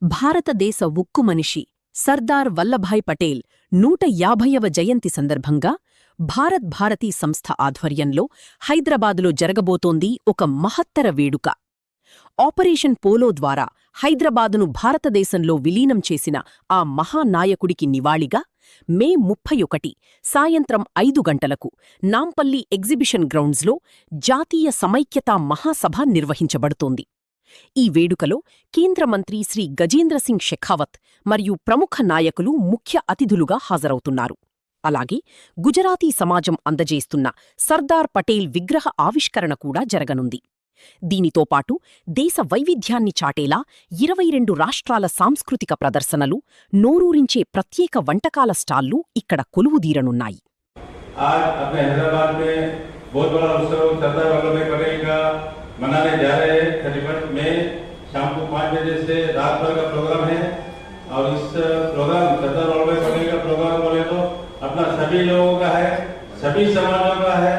భారతదేశ ఉక్కు మనిషి సర్దార్ వల్లభాయ్ పటేల్ 150వ జయంతి సందర్భంగా భారత్ భారతీ సంస్థ ఆధ్వర్యంలో హైదరాబాదులో జరగబోతోంది ఒక మహత్తర వేడుక. ఆపరేషన్ పోలో ద్వారా హైదరాబాదును భారతదేశంలో విలీనం చేసిన ఆ మహానాయకుడికి నివాళిగా మే 31 సాయంత్రం 5 గంటలకు నాంపల్లి ఎగ్జిబిషన్ గ్రౌండ్స్లో జాతీయ సమైక్యతా మహాసభ నిర్వహించబడుతోంది. ఈ వేడుకలో కేంద్ర మంత్రి శ్రీ గజేంద్ర సింగ్ షెఖావత్ మరియు ప్రముఖ నాయకులు ముఖ్య అతిథులుగా హాజరవుతున్నారు. అలాగే గుజరాతీ సమాజం అందజేస్తున్న సర్దార్ పటేల్ విగ్రహ ఆవిష్కరణ కూడా జరగనుంది. దీనితో పాటు దేశ వైవిధ్యాన్ని చాటేలా 22 రాష్ట్రాల సాంస్కృతిక ప్రదర్శనలు, నోరూరించే ప్రత్యేక వంటకాల స్టాళ్లు ఇక్కడ కొలువుదీరనున్నాయి. मनाने जा रहे हैं 31 मई शाम को 5 बजे से रात भर का प्रोग्राम है। और इस प्रोग्राम सरदार वल्लभ भाई पटेल का प्रोग्राम बोले तो अपना सभी लोगों का है, सभी समाजों का है।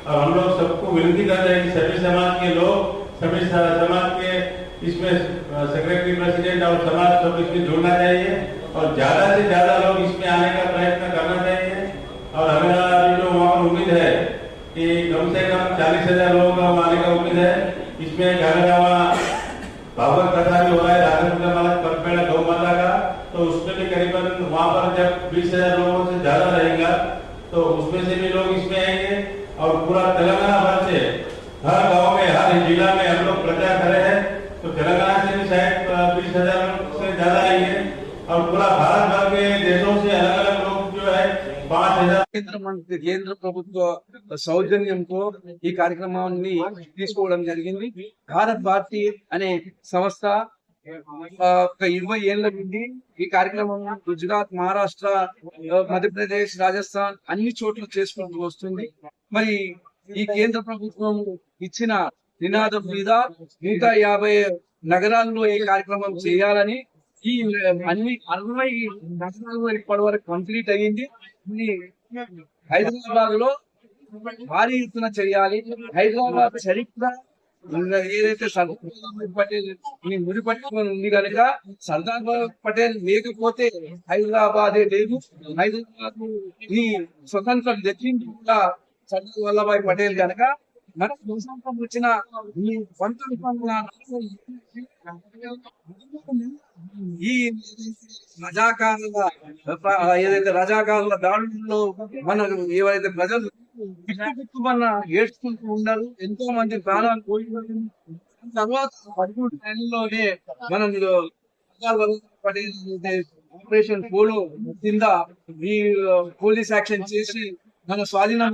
और हम लोग सबको विनती करते हैं कि सभी समाज के लोग, सभी समाज के इसमें सेक्रेटरी प्रेसिडेंट और समाज सब इसमें जुड़ना चाहिए और ज्यादा से ज्यादा लोग इसमें आने का प्रयत्न करना चाहिए। और हमारा अभी जो वहाँ पर उम्मीद है कि कम से कम 40,000 लोगों का आने का उम्मीद है। इसमें भागवत कथा भी हो रहा है, राधा गौ माता का, तो उसमें भी करीबन वहाँ पर जब 20,000 लोगों से ज्यादा रहेगा तो उसमें से भी लोग इसमें आएंगे। और पूरा तेलंगाना भर से हर गांव में, हर जिला में हम लोग प्रचार करे हैं, तो तेलंगाना से भी शायद 20,000 से ज्यादा आएंगे। और पूरा भारत भर के देशों से अलग अलग लोग जो है 5,000 కేంద్ర ప్రభుత్వ సౌజన్యంతో ఈ కార్యక్రమాన్ని తీసుకోవడం జరిగింది. భారత్ భారతి అనే సంస్థ 20 ఏళ్ల నుండి ఈ కార్యక్రమం గుజరాత్, మహారాష్ట్ర, మధ్యప్రదేశ్, రాజస్థాన్ అన్ని చోట్ల చేసుకుంటూ వస్తుంది. మరి ఈ కేంద్ర ప్రభుత్వం ఇచ్చిన నినాదం మీద 150 నగరాల్లో ఈ కార్యక్రమం చేయాలని ఈ అన్ని 60 నగరాలు ఇప్పటి వరకు కంప్లీట్ అయ్యింది. హైదరాబాద్ లో భారీ ఎత్తున చేయాలి. హైదరాబాద్ చరిత్ర ఏదైతే సర్దార్ పటేల్ ముడిపట్టుకొని ఉంది కనుక సర్దార్ పటేల్ లేకపోతే హైదరాబాదే లేదు. హైదరాబాద్ ఈ స్వతంత్రం తెచ్చింది కూడా సర్దార్ వల్లభాయ్ పటేల్ కనుక మన స్వతంత్రం వచ్చిన ఈ 1940 ఈ రజాకారుల దాడుల్లో మన ఏవైతే ప్రజలు మన ఏడ్చుకుంటూ ఉన్నారు, ఎంతో మంది ప్రాణాలు కోల్పోయారు. తర్వాత 13 నెలల్లోనే మనం పటేల్ ఆపరేషన్ పోలో కింద ఈ పోలీస్ యాక్షన్ చేసి మన స్వాధీనం